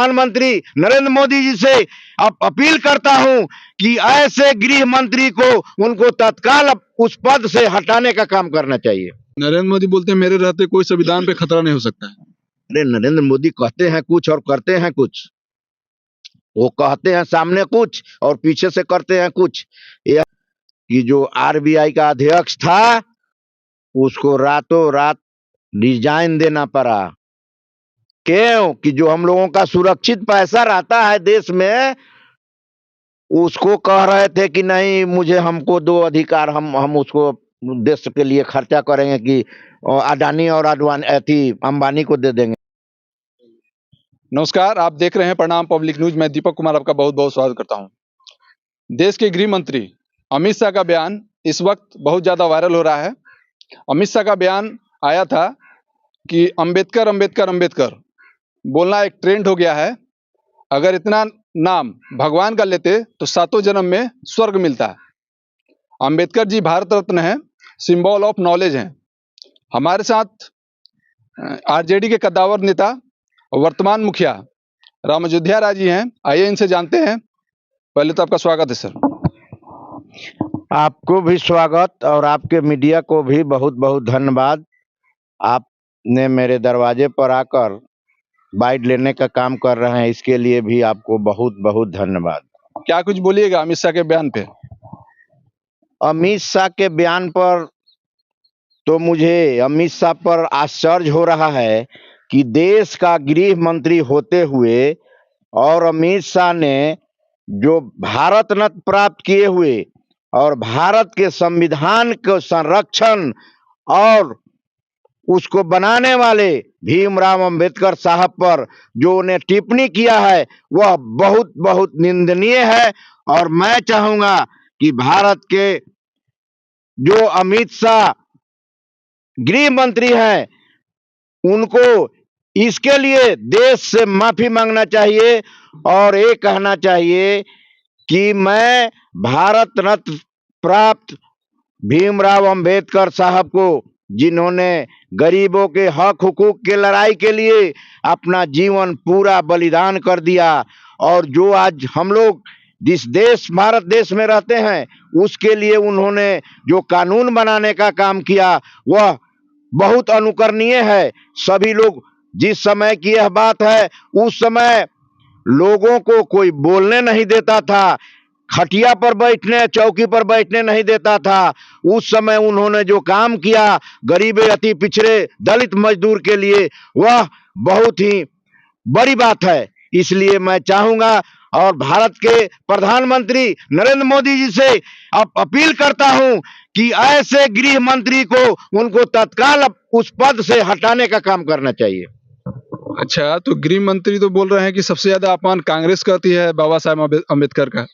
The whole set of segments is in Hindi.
प्रधानमंत्री नरेंद्र मोदी जी से अपील करता हूं कि ऐसे गृह मंत्री को उनको तत्काल उस पद से हटाने का काम करना चाहिए। नरेंद्र मोदी बोलते हैं मेरे रहते कोई संविधान पे खतरा नहीं हो सकता है। अरे नरेंद्र मोदी कहते हैं कुछ और करते हैं कुछ। वो कहते हैं सामने कुछ और पीछे से करते हैं कुछ। यह कि जो आरबीआई का अध्यक्ष था उसको रातों रात रिजाइन देना पड़ा। क्यों? कि जो हम लोगों का सुरक्षित पैसा रहता है देश में, उसको कह रहे थे कि नहीं मुझे हमको दो अधिकार, हम उसको देश के लिए खर्चा करेंगे कि अडानी और अंबानी को दे देंगे। नमस्कार, आप देख रहे हैं प्रणाम पब्लिक न्यूज। मैं दीपक कुमार आपका बहुत बहुत स्वागत करता हूं। देश के गृह मंत्री अमित शाह का बयान इस वक्त बहुत ज़्यादा वायरल हो रहा है। अमित शाह का बयान आया था कि अंबेडकर अंबेडकर अंबेडकर बोलना एक ट्रेंड हो गया है। अगर इतना नाम भगवान का लेते तो सातों जन्म में स्वर्ग मिलता है। अंबेडकर जी भारत रत्न हैं, सिंबल ऑफ नॉलेज हैं। हमारे साथ आरजेडी के कद्दावर नेता और वर्तमान मुखिया राम अयोध्या राय जी हैं। आइए इनसे जानते हैं। पहले तो आपका स्वागत है सर। आपको भी स्वागत और आपके मीडिया को भी बहुत बहुत धन्यवाद। आपने मेरे दरवाजे पर आकर बाइट लेने का काम कर रहे हैं, इसके लिए भी आपको बहुत बहुत धन्यवाद। क्या कुछ बोलिएगा अमित शाह के बयान पे? अमित शाह के बयान पर तो मुझे अमित शाह पर आश्चर्य हो रहा है कि देश का गृह मंत्री होते हुए और अमित शाह ने जो भारत रत्न प्राप्त किए हुए और भारत के संविधान के संरक्षण और उसको बनाने वाले भीमराव अंबेडकर साहब पर जो उन्हें टिप्पणी किया है वह बहुत बहुत निंदनीय है। और मैं चाहूंगा कि भारत के जो अमित शाह गृह मंत्री हैं उनको इसके लिए देश से माफी मांगना चाहिए और ये कहना चाहिए कि मैं भारत रत्न प्राप्त भीमराव अंबेडकर साहब को, जिन्होंने गरीबों के हक हुकूक के लड़ाई के लिए अपना जीवन पूरा बलिदान कर दिया, और जो आज हम लोग जिस देश भारत देश में रहते हैं उसके लिए उन्होंने जो कानून बनाने का काम किया वह बहुत अनुकरणीय है। सभी लोग, जिस समय की यह बात है, उस समय लोगों को कोई बोलने नहीं देता था, खटिया पर बैठने, चौकी पर बैठने नहीं देता था। उस समय उन्होंने जो काम किया गरीब, अति पिछड़े, दलित मजदूर के लिए, वह बहुत ही बड़ी बात है। इसलिए मैं चाहूंगा और भारत के प्रधानमंत्री नरेंद्र मोदी जी से अपील करता हूं कि ऐसे गृह मंत्री को उनको तत्काल उस पद से हटाने का काम करना चाहिए। अच्छा, तो गृह मंत्री तो बोल रहे हैं कि सबसे ज्यादा अपमान कांग्रेस करती है बाबा साहेब अम्बेडकर का।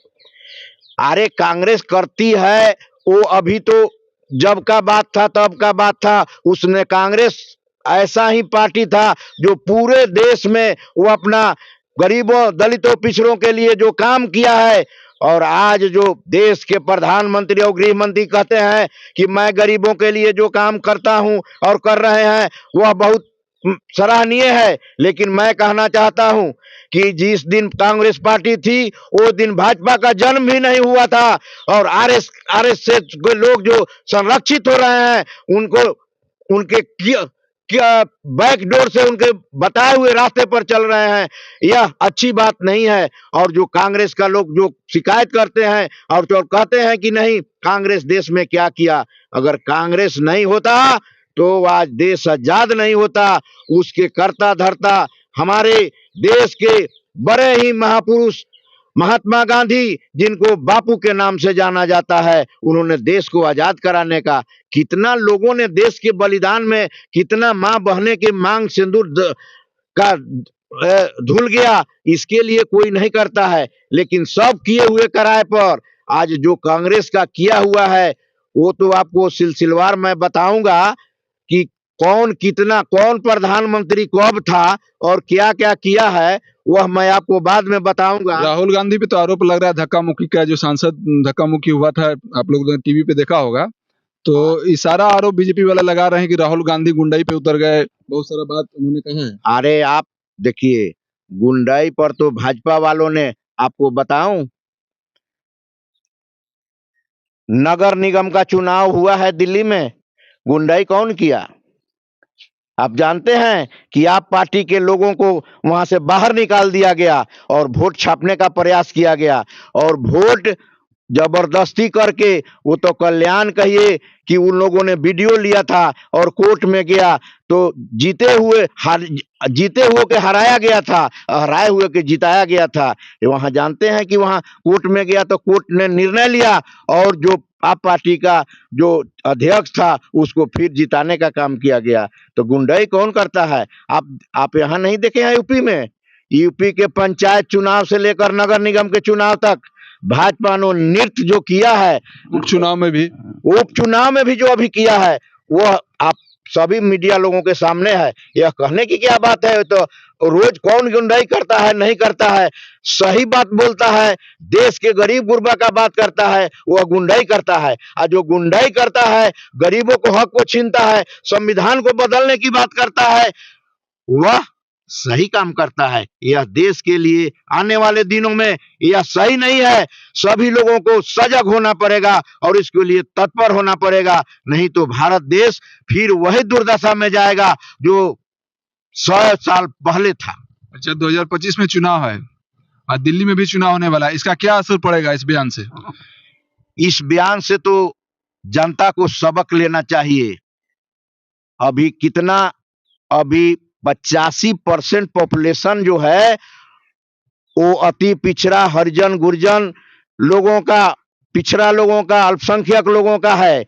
अरे कांग्रेस करती है, वो अभी तो जब का बात था तब का बात था। उसने कांग्रेस ऐसा ही पार्टी था जो पूरे देश में वो अपना गरीबों, दलितों, पिछड़ों के लिए जो काम किया है। और आज जो देश के प्रधानमंत्री और गृह मंत्री कहते हैं कि मैं गरीबों के लिए जो काम करता हूं और कर रहे हैं वह बहुत सराहनीय है। लेकिन मैं कहना चाहता हूं कि जिस दिन कांग्रेस पार्टी थी वो दिन भाजपा का जन्म भी नहीं हुआ था, और आरएस से लोग जो संरक्षित हो रहे हैं उनको उनके क्या बैकडोर से उनके बताए हुए रास्ते पर चल रहे हैं, यह अच्छी बात नहीं है। और जो कांग्रेस का लोग जो शिकायत करते हैं और जो कहते हैं कि नहीं कांग्रेस देश में क्या किया, अगर कांग्रेस नहीं होता तो आज देश आजाद नहीं होता। उसके कर्ता धर्ता हमारे देश के बड़े ही महापुरुष महात्मा गांधी, जिनको बापू के नाम से जाना जाता है, उन्होंने देश को आजाद कराने का कितना लोगों ने देश के बलिदान में कितना मां बहने के मांग सिंदूर का धुल गया, इसके लिए कोई नहीं करता है। लेकिन सब किए हुए किराए पर आज जो कांग्रेस का किया हुआ है वो तो आपको सिलसिलेवार मैं बताऊंगा कि कौन प्रधानमंत्री कब था और क्या क्या किया है, वह मैं आपको बाद में बताऊंगा। राहुल गांधी पे तो आरोप लग रहा है धक्का मुक्की का, जो सांसद धक्का मुक्की हुआ था, आप लोग ने टीवी पे देखा होगा। तो ये सारा आरोप बीजेपी वाले लगा रहे हैं कि राहुल गांधी गुंडाई पे उतर गए, बहुत सारा बात उन्होंने कहा है। अरे आप देखिए, गुंडाई पर तो भाजपा वालों ने, आपको बताऊं, नगर निगम का चुनाव हुआ है दिल्ली में, गुंडाई कौन किया? आप जानते हैं कि आप पार्टी के लोगों को वहां से बाहर निकाल दिया गया और वोट छापने का प्रयास किया गया, और वोट जबरदस्ती करके, वो तो कल्याण कहिए कि उन लोगों ने वीडियो लिया था और कोर्ट में गया तो जीते हुए के हराया गया था, हराए हुए के जिताया गया था। वहां जानते हैं कि वहां कोर्ट में गया तो कोर्ट ने निर्णय लिया और जो आप पार्टी का जो अध्यक्ष था उसको फिर जिताने का काम किया गया। तो गुंडाई कौन करता है? आप यहाँ नहीं देखे हैं? यूपी में, यूपी के पंचायत चुनाव से लेकर नगर निगम के चुनाव तक भाजपा ने नृत्य जो किया है, उपचुनाव में भी उपचुनाव में भी जो अभी किया है, वह आप सभी मीडिया लोगों के सामने है। यह कहने की क्या बात है? तो रोज कौन गुंडाई करता है? नहीं करता है, सही बात बोलता है, देश के गरीब गुरबा का बात करता है, वह गुंडाई करता है। और जो गुंडाई करता है, गरीबों को हक को छीनता है, संविधान को बदलने की बात करता है, वह सही काम करता है। यह देश के लिए आने वाले दिनों में यह सही नहीं है। सभी लोगों को सजग होना पड़ेगा और इसके लिए तत्पर होना पड़ेगा, नहीं तो भारत देश फिर वही दुर्दशा में जाएगा जो 100 साल पहले था। अच्छा, 2025 में चुनाव है और दिल्ली में भी चुनाव होने वाला है, इसका क्या असर पड़ेगा इस बयान से? इस बयान से तो जनता को सबक लेना चाहिए। अभी कितना, अभी 85% पॉपुलेशन जो है वो अति पिछड़ा, हरिजन गुर्जन लोगों का, पिछड़ा लोगों का, अल्पसंख्यक लोगों का है।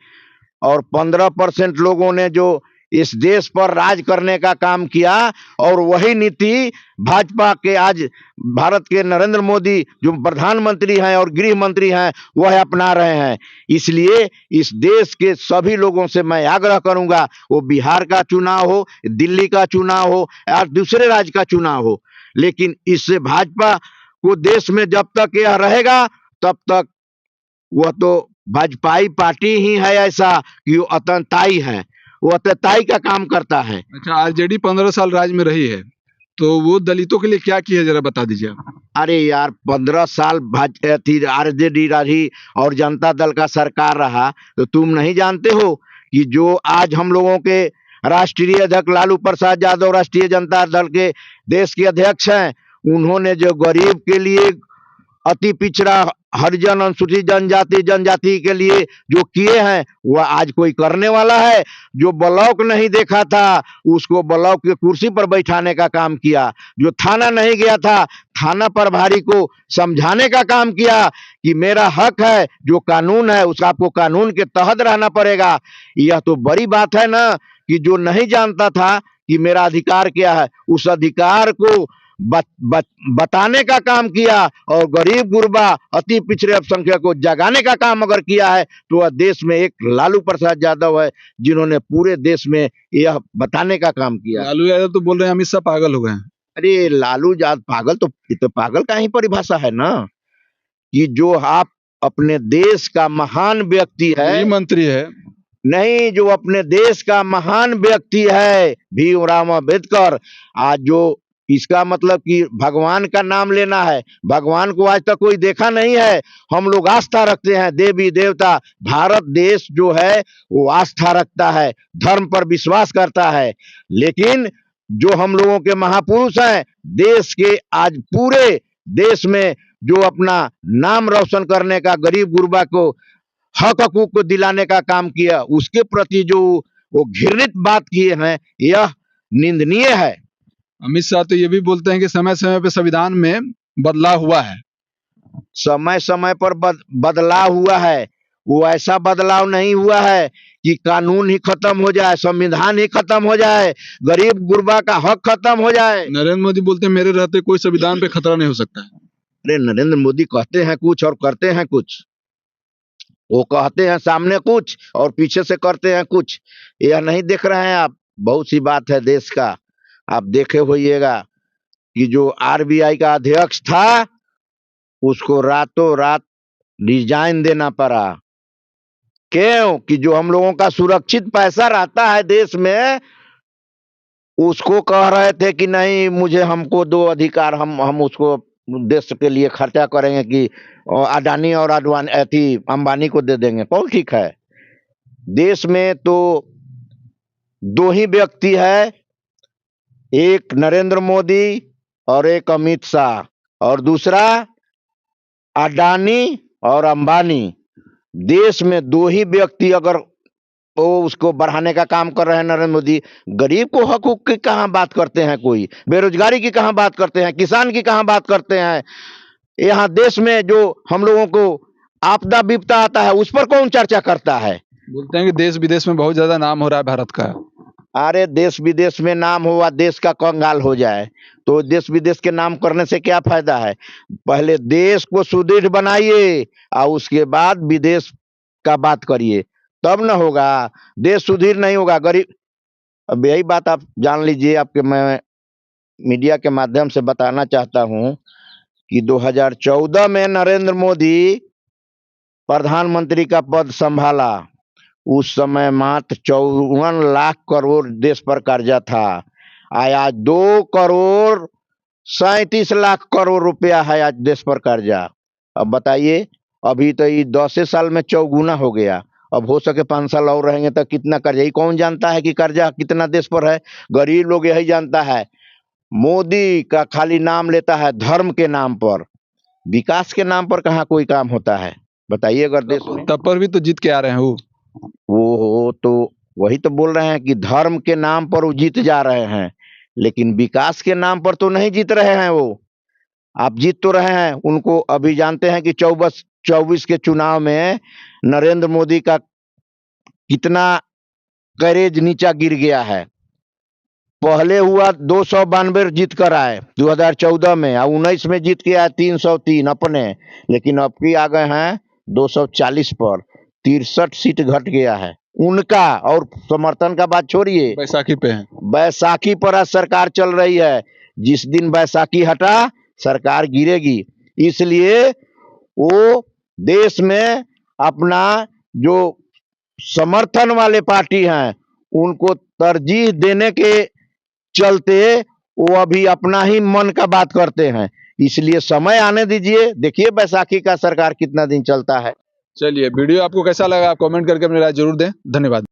और 15% लोगों ने जो इस देश पर राज करने का काम किया, और वही नीति भाजपा के आज भारत के नरेंद्र मोदी जो प्रधानमंत्री हैं और गृह मंत्री हैं वह अपना रहे हैं। इसलिए इस देश के सभी लोगों से मैं आग्रह करूंगा, वो बिहार का चुनाव हो, दिल्ली का चुनाव हो या दूसरे राज्य का चुनाव हो, लेकिन इससे भाजपा को देश में जब तक यह रहेगा तब तक वह तो भाजपाई पार्टी ही है, ऐसा कि वो अतंताई है, वो अतंताई का काम करता है। अच्छा, आरजेडी 15 साल राज में रही है, तो वो दलितों के लिए क्या की है, जरा बता दीजिए। अरे यार, 15 साल आरजेडी रही और जनता दल का सरकार रहा, तो तुम नहीं जानते हो कि जो आज हम लोगों के राष्ट्रीय अध्यक्ष लालू प्रसाद यादव राष्ट्रीय जनता दल के देश के अध्यक्ष हैं, उन्होंने जो गरीब के लिए, अति पिछड़ा, हरिजन, अनुसूचित जनजाति के लिए जो किए हैं वह आज कोई करने वाला है? जो ब्लॉक नहीं देखा था उसको ब्लॉक की कुर्सी पर बैठाने का काम किया, जो थाना नहीं गया था थाना प्रभारी को समझाने का काम किया कि मेरा हक है, जो कानून है उसका आपको कानून के तहत रहना पड़ेगा। यह तो बड़ी बात है ना, कि जो नहीं जानता था कि मेरा अधिकार क्या है, उस अधिकार को बताने का काम किया, और गरीब गुरबा, अति पिछड़े अल्पसंख्यक को जगाने का काम अगर किया है तो वह देश में एक लालू प्रसाद यादव है, जिन्होंने पूरे देश में यह बताने का काम किया। लालू यादव तो बोल रहे हैं अमित शाह पागल हो गए हैं। अरे लालू यादव पागल, तो ये तो पागल का ही परिभाषा है ना, कि जो आप अपने देश का महान व्यक्ति है, मंत्री है, नहीं, जो अपने देश का महान व्यक्ति है भीमराव अम्बेडकर, आज जो इसका मतलब कि भगवान का नाम लेना है, भगवान को आज तक कोई देखा नहीं है। हम लोग आस्था रखते हैं, देवी देवता, भारत देश जो है वो आस्था रखता है, धर्म पर विश्वास करता है, लेकिन जो हम लोगों के महापुरुष हैं, देश के आज पूरे देश में जो अपना नाम रोशन करने का, गरीब गुरबा को हक हकूक को दिलाने का काम किया, उसके प्रति जो वो घृणित बात किए हैं, यह निंदनीय है। अमित शाह तो ये भी बोलते हैं कि समय समय पर संविधान में बदलाव हुआ है। समय समय पर बदलाव हुआ है, वो ऐसा बदलाव नहीं हुआ है कि कानून ही खत्म हो जाए, संविधान ही खत्म हो जाए, गरीब गुरबा का हक खत्म हो जाए। नरेंद्र मोदी बोलते हैं मेरे रहते कोई संविधान पे खतरा नहीं हो सकता है। अरे नरेंद्र मोदी कहते हैं कुछ और करते हैं कुछ, वो कहते हैं सामने कुछ और पीछे से करते हैं कुछ, यह नहीं देख रहे हैं आप? बहुत सी बात है देश का, आप देखे होइएगा कि जो आरबीआई का अध्यक्ष था उसको रातों रात रिजाइन देना पड़ा। क्यों? कि जो हम लोगों का सुरक्षित पैसा रहता है देश में, उसको कह रहे थे कि नहीं मुझे हमको दो अधिकार, हम उसको देश के लिए खर्चा करेंगे कि अडानी और अंबानी को दे देंगे। कौन ठीक है? देश में तो दो ही व्यक्ति है, एक नरेंद्र मोदी और एक अमित शाह, और दूसरा अडानी और अंबानी। देश में दो ही व्यक्ति अगर वो उसको बढ़ाने का काम कर रहे हैं नरेंद्र मोदी, गरीब को हकूक की कहां बात करते हैं, कोई बेरोजगारी की कहां बात करते हैं, किसान की कहां बात करते हैं। यहाँ देश में जो हम लोगों को आपदा विपदा आता है उस पर कौन चर्चा करता है? बोलते हैं कि देश विदेश में बहुत ज्यादा नाम हो रहा है भारत का। अरे देश विदेश में नाम हुआ, देश का कंगाल हो जाए तो देश विदेश के नाम करने से क्या फायदा है? पहले देश को सुदृढ़ बनाइए और उसके बाद विदेश का बात करिए, तब न होगा। देश सुदृढ़ नहीं होगा, गरीब। अब यही बात आप जान लीजिए, आपके मैं मीडिया के माध्यम से बताना चाहता हूं कि 2014 में नरेंद्र मोदी प्रधानमंत्री का पद संभाला। उस समय मात्र 54 लाख करोड़ देश पर कर्जा था। आज 2 करोड़ 37 लाख करोड़ रुपया है आज देश पर कर्जा। अब बताइए, अभी तो ये 10 साल में चौगुना हो गया। अब हो सके 5 साल और रहेंगे तो कितना कर्जा, ये कौन जानता है कि कर्जा कितना देश पर है? गरीब लोग यही जानता है। मोदी का खाली नाम लेता है धर्म के नाम पर, विकास के नाम पर कहाँ कोई काम होता है? बताइए। अगर देश में तब पर भी तो जीत के आ रहे हैं वो तो वही तो बोल रहे हैं कि धर्म के नाम पर वो जीत जा रहे हैं, लेकिन विकास के नाम पर तो नहीं जीत रहे हैं। वो आप जीत तो रहे हैं। उनको अभी जानते हैं कि 24 के चुनाव में नरेंद्र मोदी का कितना करेज नीचा गिर गया है। पहले हुआ 292 जीत कर आए 2014 में, और 19 में जीत के आए 303 अपने, लेकिन अब की आ गए हैं 240 पर। 63 सीट घट गया है उनका। और समर्थन का बात छोड़िए, बैसाखी पे है। बैसाखी पर आज सरकार चल रही है। जिस दिन बैसाखी हटा सरकार गिरेगी। इसलिए वो देश में अपना जो समर्थन वाले पार्टी हैं उनको तरजीह देने के चलते वो अभी अपना ही मन का बात करते हैं। इसलिए समय आने दीजिए, देखिए बैसाखी का सरकार कितना दिन चलता है। चलिए, वीडियो आपको कैसा लगा आप कमेंट करके अपनी राय जरूर दें। धन्यवाद।